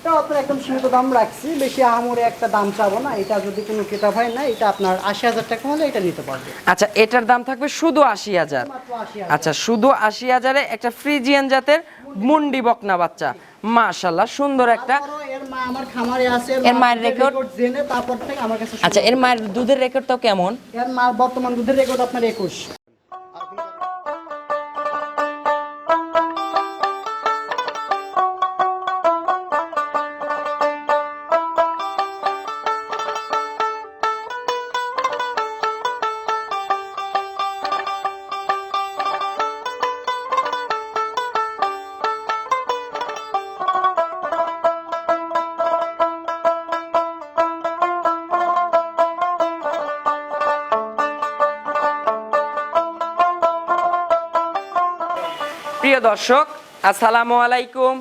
এটা আপনার একদম সীমিত দাম রাখছি, বেশি আহামরি একটা দাম চাবো না। এটা যদি কোনো ক্রেতা ভাই না, এটা আপনার ৮০,০০০ টাকা হলে এটা নিতে পারবে। আচ্ছা, এটার দাম থাকবে শুধু ৮০,০০০। মাত্র ৮০,০০০। আচ্ছা, শুধু ৮০,০০০-এ একটা ফ্রিজিয়ান জাতের মুন্ডি বকনা বাচ্চা, মাশাআল্লাহ সুন্দর একটা। এর মা আমার খামারে আছে, এর মায়ের রেকর্ড জেনে তারপর থেকে আমার কাছে। আচ্ছা, এর মায়ের দুধের রেকর্ড তো কেমন? এর মা বর্তমান দুধের রেকর্ড আপনার ২১। প্রিয় দর্শক, আসসালামু আলাইকুম।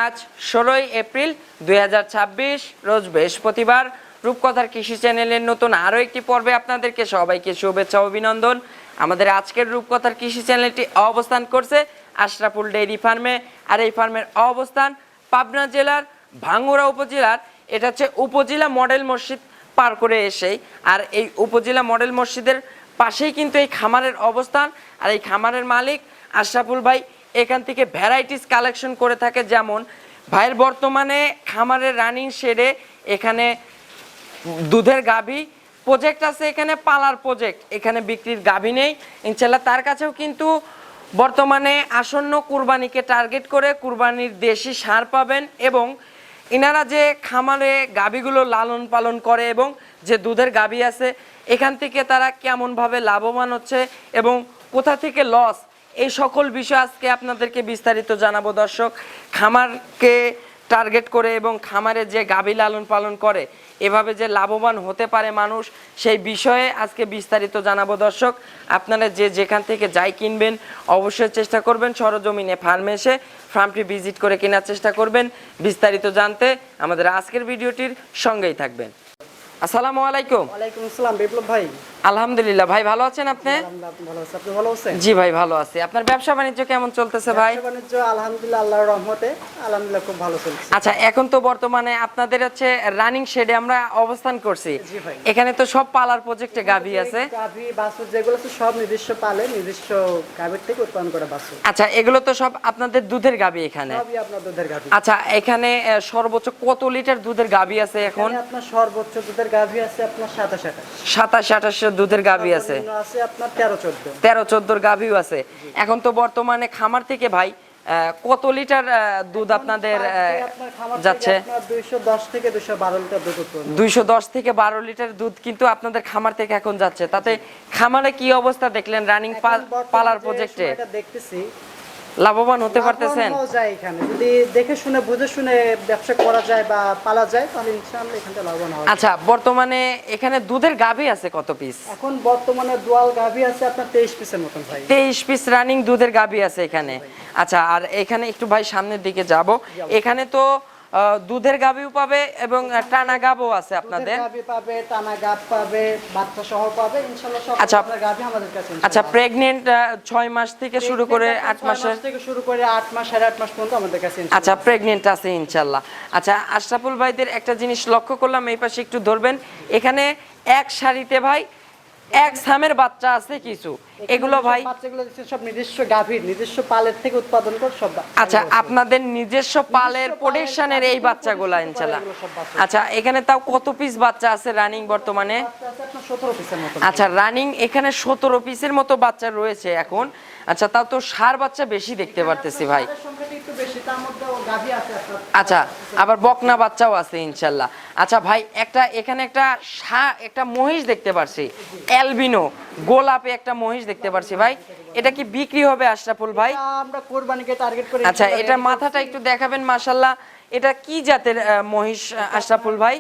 আজ ১৬ই এপ্রিল ২০২৬, রোজ বৃহস্পতিবার। রূপকথার কৃষি চ্যানেলের নতুন আরও একটি পর্বে আপনাদেরকে সবাইকে শুভেচ্ছা ও অভিনন্দন। আমাদের আজকের রূপকথার কৃষি চ্যানেলটি অবস্থান করছে আশরাফুল ডেইরি ফার্মে। আর এই ফার্মের অবস্থান পাবনা জেলার ভাঙ্গুড়া উপজেলার, এটা হচ্ছে উপজেলা মডেল মসজিদ পার করে এসেই। আর এই উপজেলা মডেল মসজিদের পাশেই কিন্তু এই খামারের অবস্থান। আর এই খামারের মালিক আশরাফুল ভাই এখান থেকে ভ্যারাইটিস কালেকশন করে থাকে। যেমন ভাইয়ের বর্তমানে খামারের রানিং শেডে এখানে দুধের গাভী প্রজেক্ট আছে, এখানে পালার প্রজেক্ট, এখানে বিক্রির গাভী নেই ইনশাল্লাহ। তার কাছেও কিন্তু বর্তমানে আসন্ন কুরবানিকে টার্গেট করে কুরবানির দেশি সার পাবেন। এবং ইনারা যে খামারে গাভীগুলো লালন পালন করে এবং যে দুধের গাভী আছে এখান থেকে তারা কেমনভাবে লাভবান হচ্ছে এবং কোথা থেকে লস, এই সকল বিষয় আজকে আপনাদেরকে বিস্তারিত জানাবো দর্শক। খামারকে টার্গেট করে এবং খামারে যে গাভী লালন পালন করে এভাবে যে লাভবান হতে পারে মানুষ, সেই বিষয়ে আজকে বিস্তারিত জানাবো দর্শক। আপনারা যে যেখান থেকে যাই কিনবেন অবশ্যই চেষ্টা করবেন সরজমিনে ফার্মে এসে ফার্মটি ভিজিট করে কেনার চেষ্টা করবেন। বিস্তারিত জানতে আমাদের আজকের ভিডিওটির সঙ্গেই থাকবেন। আসসালামু আলাইকুম। ওয়ালাইকুম আসসালাম বিপ্লব ভাই। আলহামদুলিল্লাহ ভাই, ভালো আছেন আপনি? ভালো আছি, আপনি ভালো আছেন? জি ভাই ভালো আছি। আপনার ব্যবসা বাণিজ্য কেমন চলতেছে ভাই? ব্যবসা বাণিজ্য আলহামদুলিল্লাহ আল্লাহর রহমতে আলহামদুলিল্লাহ খুব ভালো চলছে। আচ্ছা, এখন তো বর্তমানে আপনাদের হচ্ছে রানিং শেডে আমরা অবস্থান করছি। জি ভাই। এখানে তো সব পালার প্রজেক্টে গাভী আছে। গাভী বাছুর যেগুলো আছে সব নিজস্ব পালে, নিজস্ব গাভীর থেকে উৎপাদন করা বাছুর। আচ্ছা, এগুলো তো সব আপনাদের দুধের গাভী এখানে? সবই আপনার দুধের গাভী। আচ্ছা, এখানে সর্বোচ্চ কত লিটার দুধের গাভী আছে এখন? আপনার সর্বোচ্চ দুধের গাভী আছে আপনার ২৭-২৮। ২৭-২৮ দুধের গাভী আছে। আছে আপনার ১৩-১৪। ১৩-১৪ গাভীও আছে। এখন তো বর্তমানে খামার থেকে ভাই কত লিটার দুধ আপনাদের যাচ্ছে? ২১০ থেকে ২১২ লিটার দুধ উৎপন্ন। ২১০ থেকে ১২ লিটার দুধ কিন্তু আপনাদের খামার থেকে এখন যাচ্ছে। তাতে খামারে কি অবস্থা দেখলেন রানিং পালার প্রজেক্টে? দেখতেছি লাভবান হতে পারতেছেন? এখানে যদি দেখে শুনে বুঝে শুনে ব্যবসা করা যায় বা পালা যায় তাহলে ইনশাআল্লাহ এখানে লাভবান হবে। আচ্ছা, বর্তমানে এখানে দুধের গাভী আছে কত পিস? এখন বর্তমানে দুয়াল গাভী আছে আপনার ২৩ পিসের মতন ভাই। ২৩ পিস রানিং দুধের গাভী আছে এখানে। আচ্ছা, আর এখানে একটু ভাই সামনের দিকে যাব। এখানে তো দুধের গাভীও পাবে এবং টানা গাভও আছে আপনাদের। গাভী পাবে, টানা গাভ পাবে, বাচ্চা সহ পাবে ইনশাআল্লাহ সব আপনার গাভী আমাদের কাছে। আচ্ছা, প্রেগন্যান্ট ৬ মাস থেকে শুরু করে ৮ মাসের থেকে শুরু করে ৮ মাস ৮.৫ মাস পর্যন্ত আমাদের কাছে। আচ্ছা, প্রেগন্যান্ট আছে ইনশাআল্লাহ। আচ্ছা, আশরাফুল ভাইদের একটা জিনিস লক্ষ্য করলাম, এই পাশে একটু ধরবেন, এখানে এক সারিতে ভাই এক সামের বাচ্চা আছে কিছু, এগুলো ভাই বাচ্চাগুলো সব নিজস্ব গাভীর নিজস্ব পালের থেকে উৎপাদন করে সব। আচ্ছা, আপনাদের নিজস্ব পালের প্রোডাকশনের এই বাচ্চাগুলো ইনশাআল্লাহ। আচ্ছা, এখানে তাও কত পিস বাচ্চা আছে রানিং বর্তমানে? ১৭ পিসের মতো। আচ্ছা, রানিং এখানে ১৭ পিসের মতো বাচ্চা রয়েছে এখন। আচ্ছা, তাও তো ষাঁড় বাচ্চা বেশি দেখতে পারতেছি ভাই। আচ্ছা, আবার বকনা বাচ্চাও আছে ইনশাআল্লাহ। আচ্ছা ভাই, এখানে একটা মহিষ দেখতে পারছি, অ্যালবিনো গোলাপে একটা মহিষ দেখতে পারছি ভাই। এটা কি বিক্রি হবে আশরাফুল ভাই? আমরা কুরবানিকে টার্গেট করে। আচ্ছা, এটা মাথাটা একটু দেখাবেন মাশাআল্লাহ। এটা কি জাতের মহিষ আশরাফুল ভাই?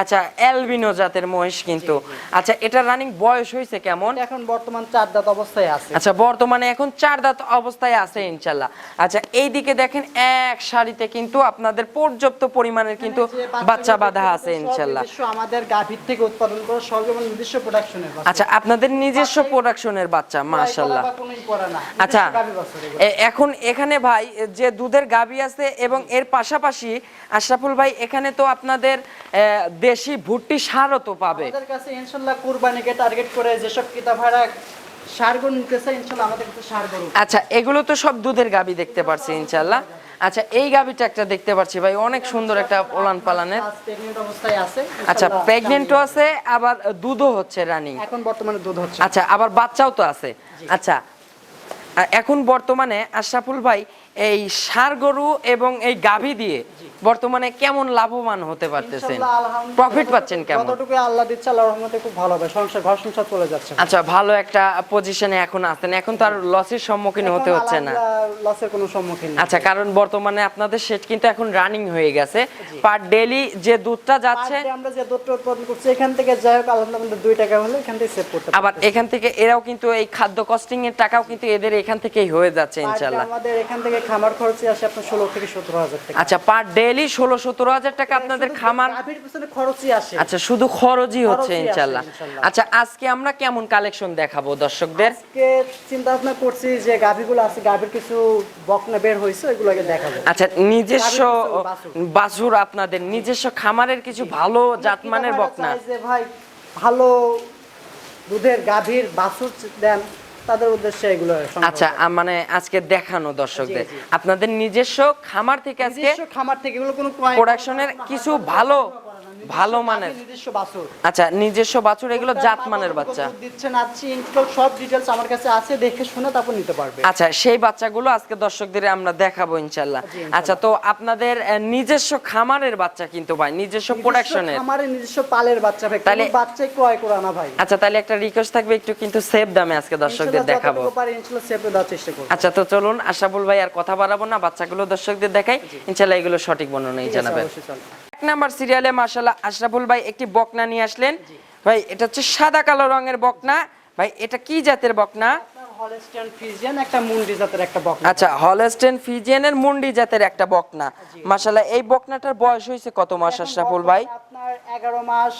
আচ্ছা, অ্যালবিনো জাতের মহিষ কিন্তু। আচ্ছা, এটা রানিং বয়স হয়েছে কেমন? এখন বর্তমান ৪ দাঁত অবস্থায় আছে। আচ্ছা, বর্তমানে এখন ৪ দাঁত অবস্থায় আছে ইনশাআল্লাহ। আচ্ছা, এইদিকে দেখেন এক সারিতে কিন্তু আপনাদের পর্যাপ্ত পরিমাণের কিন্তু বাচ্চা বাঁধা আছে ইনশাআল্লাহ। আমাদের গাভীর থেকে উৎপাদন করা সর্বমোট নিজস্ব প্রোডাকশনের বাচ্চা। আচ্ছা, আপনাদের নিজস্ব প্রোডাকশনের বাচ্চা মাশাআল্লাহ। আচ্ছা, এখন এখানে ভাই যে দুধের গাভী আছে এবং এর পাশে পাশাপাশি আশরাফুল ভাই এখানে তো আপনাদের দেশি ভুট্টি সারও তো পাবে। আমাদের কাছে ইনশাআল্লাহ কুরবানিকে টার্গেট করে যেসব ক্রেতা ভাইরা সারগরু নিতে চায় ইনশাআল্লাহ আমাদের কাছে সারগরু। আচ্ছা, এগুলো তো সব দুধের গাবি দেখতে পারছি ইনশাআল্লাহ। আচ্ছা, এই গাবিটা একটা দেখতে পাচ্ছি ভাই, অনেক সুন্দর একটা ওলান পালানের। প্রেগন্যান্ট অবস্থায় আছে। আচ্ছা, প্রেগন্যান্টও আছে, আবার দুধও হচ্ছে রানিং। এখন বর্তমানে দুধ হচ্ছে। আচ্ছা, আবার বাচ্চাও তো আছে। আচ্ছা, এখন বর্তমানে আশরাফুল ভাই এই ষাঁড় গরু এবং এই গাভী দিয়ে বর্তমানে কেমন লাভবান হতে পারতেছেন, প্রফিট পাচ্ছেন কেমন? যতটুকু আল্লাহ দিচ্ছে আল্লাহর রহমতে খুব ভালো হবে, ঘর সংসার চলে যাচ্ছে। আচ্ছা, ভালো একটা পজিশনে এখন আছেন, এখন তো আর লসের সম্মুখীন হতে হচ্ছে না। লসের কোনো সম্মুখীন না। আচ্ছা, কারণ বর্তমানে আপনাদের সেট কিন্তু এখন রানিং হয়ে গেছে, পার ডেইলি যে দুধটা যাচ্ছে, আমরা যে দুধটা উৎপাদন করছি এখান থেকে যাই হোক আলহামদুলিল্লাহ 2 টাকা হলে এখান থেকে সেভ করতে পারি। আবার এখান থেকে এরাও কিন্তু এই খাদ্য কস্টিং এর টাকাও কিন্তু এদের এখান থেকেই হয়ে যাচ্ছে ইনশাআল্লাহ। আমাদের এখান থেকে খামার খরচে আসে আপনার 16 থেকে 17 হাজার টাকা। আচ্ছা, পার ডেইলি 16-17 হাজার টাকা আপনাদের খামার গাভীর পিছনে খরচই আসে। আচ্ছা, শুধু খরচই হচ্ছে খরচই আসে ইনশাআল্লাহ। ইনশাআল্লাহ। আচ্ছা, আজকে আমরা কেমন কালেকশন দেখাবো দর্শকদের? আজকে চিন্তা ভাবনা করছি যে গাভীগুলো আছে, গাভীর কিছু বকনা বের হইছে ওইগুলোকে দেখাবো। আচ্ছা, নিজস্ব বাছুর। বাছুর, আপনাদের নিজস্ব খামারের কিছু ভালো জাতমানের বকনা। চাই যে ভাই ভালো দুধের গাভীর বাছুর দেন, তাদের উদ্দেশ্যে এগুলো সংগ্রহ আচ্ছা, করা। মানে আজকে দেখানো দর্শকদের জি, জি। আপনাদের নিজস্ব খামার থেকে আজকে নিজস্ব খামার থেকে এগুলো কোনো প্রোডাকশনের কিছু ভালো ভালো মানের। নিজস্ব বাছুর। আচ্ছা, নিজস্ব বাছুর, এগুলো জাতমানের বাচ্চা। দুধ দিচ্ছে না ইনস্টল সব ডিটেইলস আমার কাছে আছে, দেখে শুনে তারপর নিতে পারবে। আচ্ছা, সেই বাচ্চাগুলো আজকে দর্শকদের আমরা দেখাবো ইনশাআল্লাহ। জি, ইনশাআল্লাহ। আচ্ছা, তো আপনাদের নিজস্ব খামারের বাচ্চা কিন্তু ভাই, নিজস্ব প্রোডাকশনের। আমাদের নিজস্ব পালের বাচ্চা ভাই, তাহলে- কোনো বাচ্চাই ক্রয় করা না ভাই। আচ্ছা, তাহলে একটা রিকোয়েস্ট থাকবে, একটু কিন্তু সেভ দামে আজকে দর্শকদের ইনশাআল্লাহ দেখাবো। যতটুকু পারি ইনশাআল্লাহ সেভ দেওয়ার চেষ্টা করব। আচ্ছা, তো চলুন আশরাফুল ভাই আর কথা বাড়াবো না, বাচ্চাগুলো দর্শকদের দেখাই, ইনশাআল্লাহ এগুলো সঠিক বর্ণনাই ঠিক আছে, জানাবেন। অবশ্যই চলো। এক নাম্বার সিরিয়ালে মাশাআল্লাহ আশরাফুল ভাই একটি বকনা নিয়ে আসলেন ভাই, এটা হচ্ছে সাদা কালো রঙের বকনা ভাই, এটা কি জাতের বকনা? আপনার হলস্টাইন ফ্রিজিয়ান একটা মুন্ডি জাতের একটা বকনা। আচ্ছা, হলস্টেইন ফ্রিজিয়ানের মুন্ডি জাতের একটা বকনা। মাশাআল্লাহ, এই বকনাটার বয়স হয়েছে কত মাস আশরাফুল ভাই? আপনার 11 মাস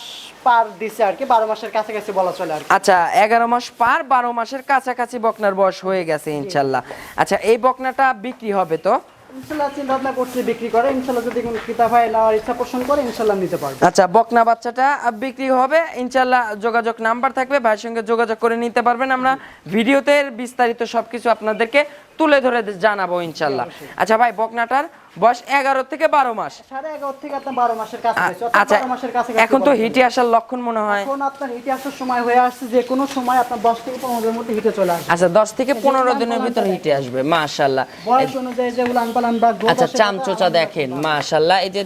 পার দিছে আর কি, 12 মাসের কাছাকাছি বলা চলে আর কি। আচ্ছা, 11 মাস পার, 12 মাসের কাছাকাছি বকনার বয়স হয়ে গেছে ইনশাআল্লাহ। আচ্ছা, এই বকনাটা বিক্রি হবে তো? ইনশাআল্লাহ চিন্তা ভাবনা করছি বিক্রি করে, ইনশাআল্লাহ যদি কোনো ক্রেতা ভাই নেওয়ার ইচ্ছা পোষণ করে ইনশাআল্লাহ নিতে পারবে। আচ্ছা, বকনা বাচ্চাটা বিক্রি হবে ইনশাআল্লাহ, যোগাযোগ নাম্বার থাকবে, ভাইয়ের সঙ্গে যোগাযোগ করে নিতে পারবেন। আমরা ভিডিওতে বিস্তারিত সবকিছু আপনাদেরকে তুলে ধরে জানাবো ইনশাআল্লাহ। আচ্ছা ভাই, বকনাটার বয়স 11 থেকে 12 মাস। 11.5 থেকে আপনার 12 মাসের কাছাকাছি, অর্থাৎ আচ্ছা, 12 মাসের কাছাকাছি এখন তো বলা হিটে চলে। আসার লক্ষণ মনে হয়। এখন আপনার হিটে আসার সময় হয়ে আসছে, যে কোনো সময় আপনার 10 থেকে 15 দিনের মধ্যে হিটে চলে আসবে। আচ্ছা, 10 থেকে 15 দিনের ভিতর হিটে আসবে মাশাআল্লাহ। বয়স অনুযায়ী যেগুলো আনপালান বা গ্রোথ আচ্ছা, চামচোচা দেখেন মাশাআল্লাহ, এই যে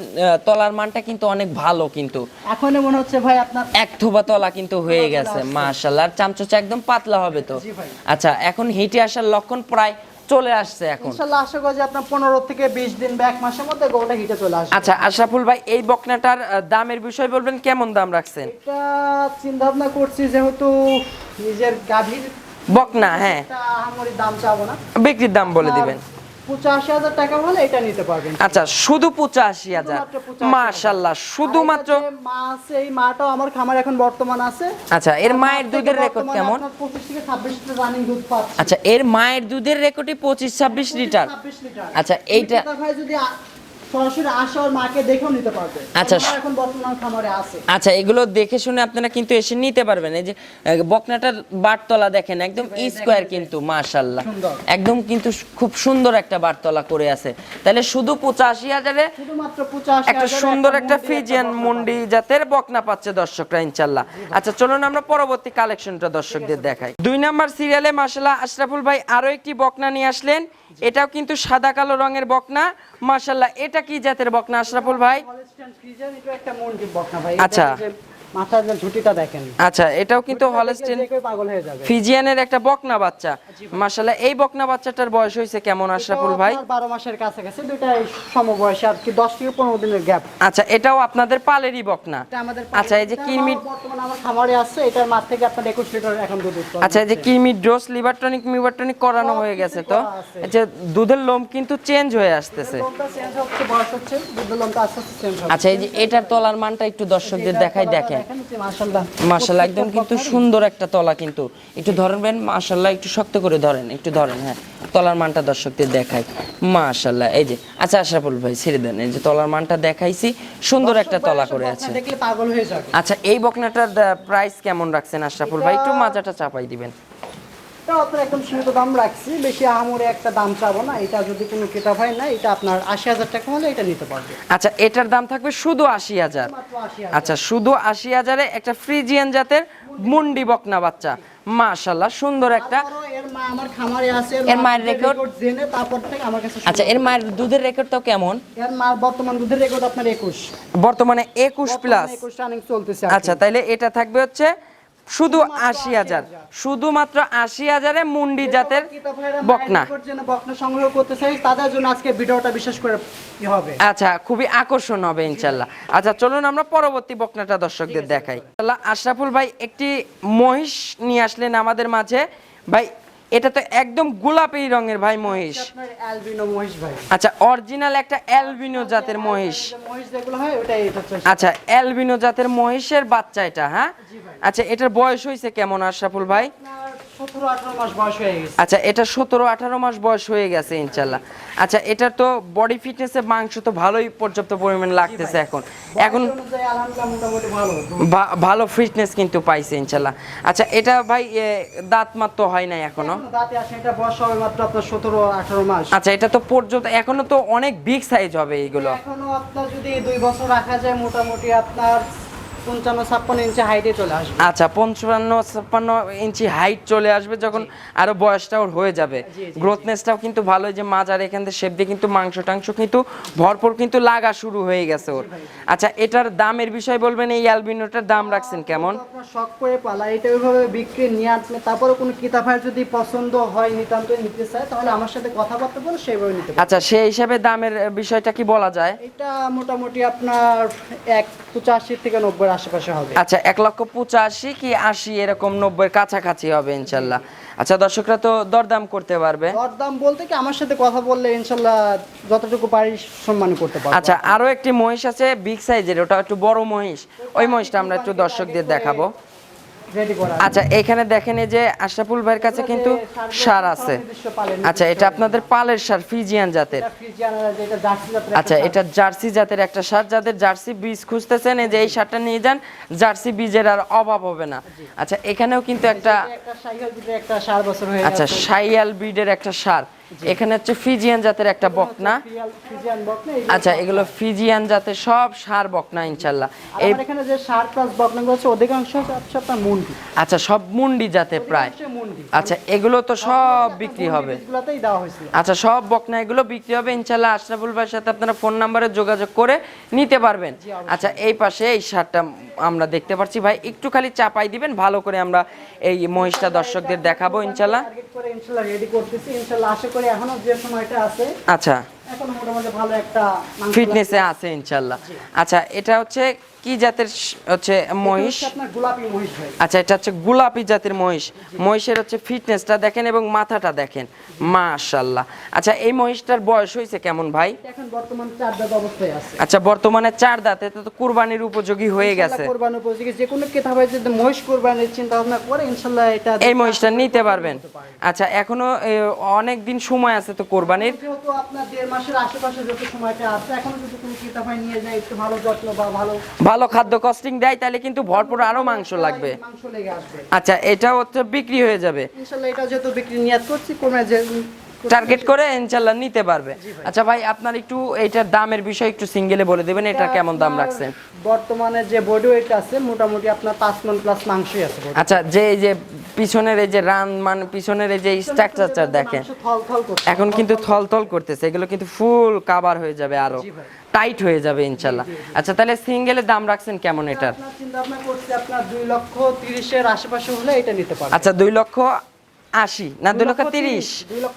তলার মানটা কিন্তু অনেক ভালো, কিন্তু এখন মনে হচ্ছে ভাই আপনার এক থোবা তলা কিন্তু হয়ে গেছে মাশাআল্লাহ, আর চামচোচা একদম পাতলা হবে তো। জি ভাই। আচ্ছা, এখন হিটে আসার লক্ষণ প্রায় চলে আসছে এখন। ইনশাআল্লাহ আশা করি যে আপনার 15 থেকে 20 দিন বা 1 মাসের মধ্যে গরুটা হিটে চলে আসবে। আচ্ছা, আশরাফুল ভাই এই বকনাটার দামের বিষয় বলবেন, কেমন দাম রাখছেন? এটা চিন্তা ভাবনা করছি যেহেতু নিজের গাভীর বকনা, হ্যাঁ, একটা আহামরি দাম চাবো না, বিক্রির দাম বলে দিবেন। 85,000 টাকা হলে এটা নিতে পারবেন। আচ্ছা, শুধু 85,000 শুধুমাত্র 85,000 মাশাআল্লাহ, শুধুমাত্র। আর এটা যে মা আছে, এই মাটাও আমার খামার এখন বর্তমান আছে। আচ্ছা, এর আর মায়ের মার দুধের থেকে রেকর্ড বর্তমানে কেমন? আপনার 25 থেকে 26 লিটার রানিং দুধ পাচ্ছে। আচ্ছা, এর মায়ের দুধের রেকর্ডই 25-26 লিটার। 26 লিটার। আচ্ছা, এইটা ক্রেতা ভাই যদি সরাসরি আসে আর মাকে দেখেও নিতে পারবে। আচ্ছা, আমার এখন বর্তমান খামারে আছে। আচ্ছা, এগুলো দেখে শুনে আপনারা কিন্তু এসে নিতে পারবেন। এই যে বকনাটার বাটতলা দেখেন, একদম স্কোয়ার কিন্তু মাশাআল্লাহ, সুন্দর। একদম কিন্তু খুব সুন্দর একটা বাটতলা করে আছে। তাহলে শুধু 85,000-এ শুধুমাত্র 85,000 একটা সুন্দর একটা মুন্ডি, ফ্রিজিয়ান বকনা মুন্ডি জাতের বকনা পাচ্ছে দর্শকরা ইনশাআল্লাহ। আচ্ছা, চলুন আমরা পরবর্তী কালেকশনটা দর্শকদের দেখাই। 2 নাম্বার সিরিয়ালে মাশাআল্লাহ আশরাফুল ভাই আরো একটি বকনা নিয়ে আসলেন, এটাও কিন্তু সাদা কালো রঙের বকনা মাশাআল্লাহ। এটা কি জাতের বকনা আশরাফুল ভাই? হলস্টাইন ফ্রিজিয়ান, এটা একটা মুন্ডি বকনা ভাই। আচ্ছা। এটা যে মাথার যে ঝুঁটিটা দেখেন, আচ্ছা, এটাও কিন্তু হলস্টেইন যে কেউ পাগল হয়ে যাবে। ফিজিয়ানের একটা বকনা বাচ্চা মাশাআল্লাহ। এই বকনা বাচ্চাটার বয়স হয়েছে কেমন আশরাফুল ভাই? এটাও আপনার 12 মাসের কাছাকাছি, দুইটাই সমবয়সী আর কি, 10 থেকে 15 দিনের গ্যাপ। আচ্ছা, এটাও আপনাদের পালেরই বকনা। এটা আমাদের আচ্ছা, এই যে কিরমিট, বর্তমানে আমার খামারে আছে, এটার মাঠ থেকে আপনার 21 লিটার এখন দুধ উৎপাদন আচ্ছা, এই যে হচ্ছে। কিরমিট ডোজ, লিভার টনিক, মিভার টনিক করানো হয়ে গেছে তো। করা আছে। এই যে দুধের লোম কিন্তু চেঞ্জ হয়ে আসতেছে। লোমটা চেঞ্জ হচ্ছে, বয়স হচ্ছে, দুধের লোমটা আস্তে আস্তে চেঞ্জ হচ্ছে। আচ্ছা, এই যে এটার তলার মানটা একটু দর্শকদের দেখাই, দেখেন দেখেন দেখেন যে মাশাআল্লাহ মাশাআল্লাহ একদম কিন্তু সুন্দর একটা তলা, কিন্তু একটু ধরবেন মাশাআল্লাহ, একটু শক্ত করে ধরেন, একটু ধরেন। হ্যাঁ, তলার মানটা দর্শকদের দেখাই মাশাআল্লাহ। এই যে আচ্ছা আশরাফুল ভাই ছেড়ে দেন, এই যে তলার মানটা দেখাইছি, সুন্দর একটা তলা করে আছে। দেখলে পাগল হয়ে যাবে। আচ্ছা এই বকনাটার প্রাইস কেমন রাখছেন আশরাফুল ভাই? একটু মাজাটা চাপাই দিবেন। এটা আপনার একদম সীমিত দাম রাখছি, বেশি আহামরি একটা দাম চাবো না। এটা যদি কোনো ক্রেতা ভাই না, এটা আপনার ৮০,০০০ টাকা হলে এটা নিতে পারবে। আচ্ছা এটার দাম থাকবে শুধু ৮০,০০০। মাত্র ৮০,০০০। আচ্ছা শুধু ৮০,০০০-এ একটা ফ্রিজিয়ান জাতের মুন্ডি বকনা বাচ্চা, মাশাআল্লাহ সুন্দর একটা। তারপরও এর মা আমার খামারে আছে, এর মায়ের রেকর্ড জেনে তারপর থেকে আমার কাছে। আচ্ছা এর মায়ের দুধের রেকর্ডটাও কেমন? এর মা বর্তমান দুধের রেকর্ড আপনার ২১, বর্তমানে ২১ প্লাস। ২১ রানিং চলতেছে। আচ্ছা তাইলে এটা থাকবে হচ্ছে শুধু ৮০,০০০, শুধুমাত্র ৮০,০০০-এ মুন্ডি জাতের বকনা। বকনা সংগ্রহ করতে চাই তাদের জন্য আজকে ভিডিওটা বিশেষ করে কি হবে। আচ্ছা খুবই আকর্ষণ হবে ইনশাল্লাহ। আচ্ছা চলুন আমরা পরবর্তী বকনাটা দর্শকদের দেখাই। আশরাফুল ভাই একটি মহিষ নিয়ে আসলেন আমাদের মাঝে ভাই, এটা তো একদম গোলাপি রঙের ভাই মহিষ। আপনার অ্যালবিনো মহিষ ভাই। আচ্ছা অরিজিনাল একটা অ্যালবিনো জাতের মহিষ। মহিষ যেগুলো হয় ওটাই এটা হচ্ছে। আচ্ছা অ্যালবিনো জাতের মহিষের বাচ্চা এটা, হ্যাঁ। আচ্ছা এটার বয়স হয়েছে কেমন আশরাফুল ভাই? 17-18 মাস বয়স হয়ে গেছে। আচ্ছা এটা 17-18 মাস বয়স হয়ে গেছে ইনশাল্লাহ। আচ্ছা এটার তো বডি ফিটনেসে মাংস তো ভালোই পর্যাপ্ত পরিমাণ লাগতেছে এখন। এখন অনুযায়ী আলহামদুলিল্লাহ মোটামুটি ভালো। ভালো ফিটনেস কিন্তু পাইছে ইনশাল্লাহ। আচ্ছা এটা ভাই দাঁত মাত্র হয় নাই এখনো? দাঁতে আসে, এটা বয়স হবে মাত্র আপনার 17-18 মাস। আচ্ছা এটা তো পর্যন্ত এখনো তো অনেক বিগ সাইজ হবে এইগুলো। এখনো আপনার যদি 2 বছর রাখা যায় মোটামুটি আপনার 55-56 ইঞ্চি হাইটে চলে আসবে। আচ্ছা 55-56 ইঞ্চি হাইট চলে আসবে যখন আরো বয়সটাও হয়ে যাবে। গ্রোথনেসটাও কিন্তু ভালো, যে মাজার এখান থেকে শেপ দিয়ে কিন্তু মাংস টাংস কিন্তু ভরপুর কিন্তু লাগা শুরু হয়ে গেছে ওর। আচ্ছা এটার দামের বিষয় বলবেন, এই অ্যালবিনোটার দাম রাখছেন কেমন? আপনার শখ করে পালা এটা ওইভাবে বিক্রি নিয়ে আপনি তারপরে কোনো কিতাব ভাই যদি পছন্দ হয় নিতান্ত নিতে চায় তাহলে আমার সাথে কথাবার্তা বলে সেইভাবে নিতে পারবে। আচ্ছা সেই হিসাবে দামের বিষয়টা কি বলা যায়? এটা মোটামুটি আপনার 85 থেকে 90 আশেপাশে হবে। আচ্ছা 1,85,000 কি 80 এরকম 90 কাছাকাছি হবে ইনশাল্লাহ। আচ্ছা দর্শকরা তো দরদাম করতে পারবে? দরদাম বলতে কি আমার সাথে কথা বললে ইনশাল্লাহ যতটুকু পারি সম্মান করতে পারবো। আচ্ছা আরো একটি মহিষ আছে বিগ সাইজের, ওটা একটু বড় মহিষ, ওই মহিষটা আমরা একটু দর্শকদের দেখাবো। রেডি করা। আচ্ছা এখানে দেখেন এই যে আশরাফুল ভাইয়ের কাছে কিন্তু সার আছে। আচ্ছা এটা আপনাদের পালের সার, ফ্রিজিয়ান জাতের। এটা ফ্রিজিয়ান যেটা জার্সি জাতের। আচ্ছা এটা জার্সি জাতের একটা সার, যাদের জার্সি বীজ খুঁজতেছেন এই যে এই সারটা নিয়ে যান, জার্সি বীজের আর অভাব হবে না। আচ্ছা এখানেও কিন্তু একটা শাইয়াল ব্রিডের একটা 4 বছর হয়ে গেছে। আচ্ছা শাইয়াল ব্রিডের একটা সার, এখানে হচ্ছে ফ্রিজিয়ান জাতের একটা বকনা। ফ্রিজিয়ান বকনা। আচ্ছা এগুলো ফ্রিজিয়ান জাতের সব সার বকনা ইনশাল্লাহ। এই এখানে যে সার প্লাস বকনাগুলো আছে অধিকাংশ হচ্ছে আপনার মুন্ডি। আচ্ছা সব মুন্ডি জাতের প্রায়। মুন্ডি। আচ্ছা এগুলো তো সব বিক্রি হবে। এগুলাতেই দেওয়া হয়েছিল। আচ্ছা সব বকনা এগুলো বিক্রি হবে ইনশাল্লাহ। আশরাফুল ভাইয়ের সাথে আপনারা ফোন নাম্বারে যোগাযোগ করে নিতে পারবেন। আচ্ছা এই পাশে এই শার্টটা আমরা দেখতে পাচ্ছি ভাই, একটু খালি চাপাই দিবেন ভালো করে, আমরা এই মহিষটা দর্শকদের দেখাবো ইনশাল্লাহ। টার্গেট করে ইনশাল্লাহ রেডি করতেছি ইনশাল্লাহ, আশা করি এখনো যে সময়টা আছে আচ্ছা এখন মোটামুটি ভালো একটা মাংস ফিটনেসে আছে ইনশাল্লাহ। আচ্ছা এটা হচ্ছে কি জাতের হচ্ছে মহিষ? হচ্ছে আপনার গোলাপি মহিষ ভাই। আচ্ছা এটা হচ্ছে গোলাপি জাতের মহিষ। মহিষের হচ্ছে ফিটনেসটা দেখেন এবং মাথাটা দেখেন মাশাআল্লাহ। আচ্ছা এই মহিষটার বয়স হয়েছে কেমন ভাই? এখন বর্তমান 4 দাঁত অবস্থায় আছে। আচ্ছা বর্তমানে 4 দাঁত, এটা তো কুরবানির উপযোগী হয়ে গেছে। কুরবানির উপযোগী যে কোনো ক্রেতা ভাই যদি মহিষ কুরবানির চিন্তা ভাবনা করে ইনশাআল্লাহ এটা এই মহিষটা নিতে পারবেন। আচ্ছা এখনো অনেক দিন সময় আছে তো কুরবানির। যেহেতু আপনার 1.5 মাসের আশেপাশে যত সময়টা আছে এখনো যদি কোনো ক্রেতা ভাই নিয়ে যায় একটু ভালো যত্ন বা ভালো খাদ্য কস্টিং দেয় তাহলে কিন্তু ভরপুর আরো মাংস লাগবে। মাংস লেগে আসবে। আচ্ছা এটা হচ্ছে বিক্রি হয়ে যাবে ইনশাআল্লাহ, এটা যেহেতু বিক্রি নিয়ত করছি কমে যে টার্গেট করে ইনশাআল্লাহ নিতে পারবে। আচ্ছা ভাই আপনার একটু এইটার দামের বিষয় একটু সিঙ্গেলে বলে দিবেন, এটা কেমন দাম রাখছেন? বর্তমানে যে বডি ওয়েট আছে মোটামুটি আপনার 5 মণ প্লাস মাংসই আছে। আচ্ছা যে এই যে পিছনের এই যে রান মানে পিছনের এই যে স্ট্রাকচারটা দেখেন এখন কিন্তু থলথল করতেছে, এগুলো কিন্তু ফুল কভার হয়ে যাবে, আরো টাইট হয়ে যাবে ইনশাআল্লাহ। আচ্ছা তাহলে সিঙ্গেলের দাম রাখছেন কেমন এটার? আপনার চিন্তা ভাবনা করছি আপনার 2,30,000 এর আশেপাশে হলে এটা নিতে পারবেন। আচ্ছা 2,80,000 না 2,30,000,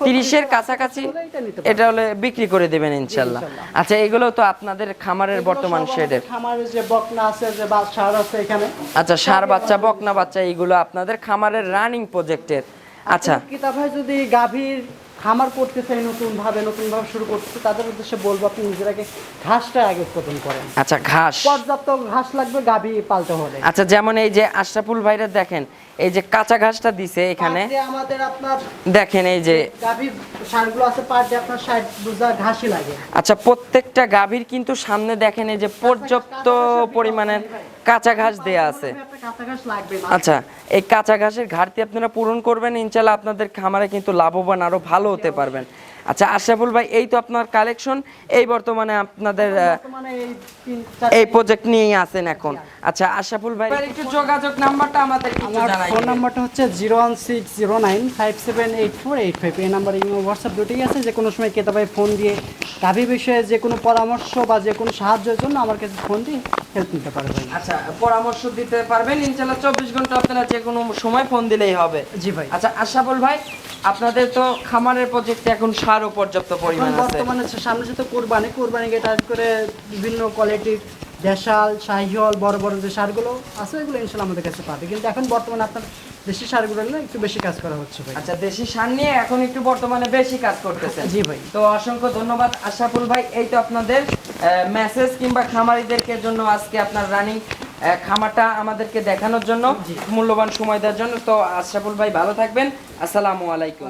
30,000 কাছাকাছি এটা হলে বিক্রি করে দেবেন ইনশাআল্লাহ। আচ্ছা এগুলো তো আপনাদের খামারের বর্তমান শেডের খামারের যে বকনা আছে যে ষাঁড় আছে এখানে। আচ্ছা ষাঁড় বাচ্চা বকনা বাচ্চা এইগুলো আপনাদের খামারের রানিং প্রজেক্টের। আচ্ছা কিতা ভাই যদি গাভীর খামার করতে চাই নতুনভাবে শুরু করতে তাদের উদ্দেশ্যে বলবো আপনি নিজেরাকে ঘাসটা আগে উৎপাদন করেন। আচ্ছা, ঘাস পর্যাপ্ত ঘাস লাগবে গাভী পালতে হলে। আচ্ছা, যেমন এই যে আশরাফুল ভাইরা দেখেন এই যে কাঁচা ঘাসটা দিছে এখানে, পার ডে আমাদের আপনার দেখেন এই যে গাভীর ষাঁড়গুলো আছে পার ডে আপনার 60 বোঝা ঘাসই লাগে। আচ্ছা, প্রত্যেকটা গাভীর কিন্তু সামনে দেখেন এই যে পর্যাপ্ত পরিমাণের কাঁচা ঘাস দেয়া আছে। আপনার কাঁচা ঘাস লাগবে। আচ্ছা, এই কাঁচা ঘাসের ঘাটতি আপনারা পূরণ করবেন, ইনশাল্লাহ আপনাদের খামারে কিন্তু লাভবান আরো ভালো হতে পারবেন। আচ্ছা আশরাফুল ভাই, এই তো আপনার কালেকশন, এই বর্তমানে আপনাদের বর্তমানে এই প্রজেক্ট নিয়েই আছেন এখন। আচ্ছা আশরাফুল ভাই, একটু যোগাযোগ নাম্বারটা আমাদের একটু আমার জানাই ফোন দিবেন। নাম্বারটা হচ্ছে 01609578485। এই নাম্বার ইমো হোয়াটসঅ্যাপ দুটোই আছে। যে কোনো সময় ক্রেতা ভাই ফোন দিয়ে গাভী বিষয়ে যে কোনো পরামর্শ বা যে কোনো সাহায্যের জন্য আমার কাছে ফোন দিয়ে হেল্প নিতে পারে ভাই। আচ্ছা, পরামর্শ দিতে পারবেন ইনশাআল্লাহ, 24 ঘন্টা আপনারা যে কোনো সময় ফোন দিলেই হবে। জি ভাই। আচ্ছা আশরাফুল ভাই, আপনাদের তো খামারের প্রজেক্টে এখন সারও পর্যাপ্ত পরিমাণ এখন আছে। বর্তমানে সামনে যেহেতু কোরবানিকে টার্গেট করে বিভিন্ন কোয়ালিটির দেশাল শাহিওয়াল বড় বড় যে সারগুলো আছে এগুলো ইনশাল্লাহ আমাদের কাছে পাবে। কিন্তু এখন বর্তমানে আপনার দেশি সারগুলো নিয়ে একটু বেশি কাজ করা হচ্ছে ভাই। আচ্ছা, দেশি সার নিয়ে এখন একটু বর্তমানে বেশি কাজ করতেছেন। জি ভাই। তো অসংখ্য ধন্যবাদ আশরাফুল ভাই। এই তো আপনাদের মেসেজ কিংবা খামারিদেরকে জন্য আজকে আপনার রানিং খামারটা আমাদেরকে দেখানোর জন্য, মূল্যবান সময় দেওয়ার জন্য। তো আশরাফুল ভাই ভালো থাকবেন, আসসালামু আলাইকুম।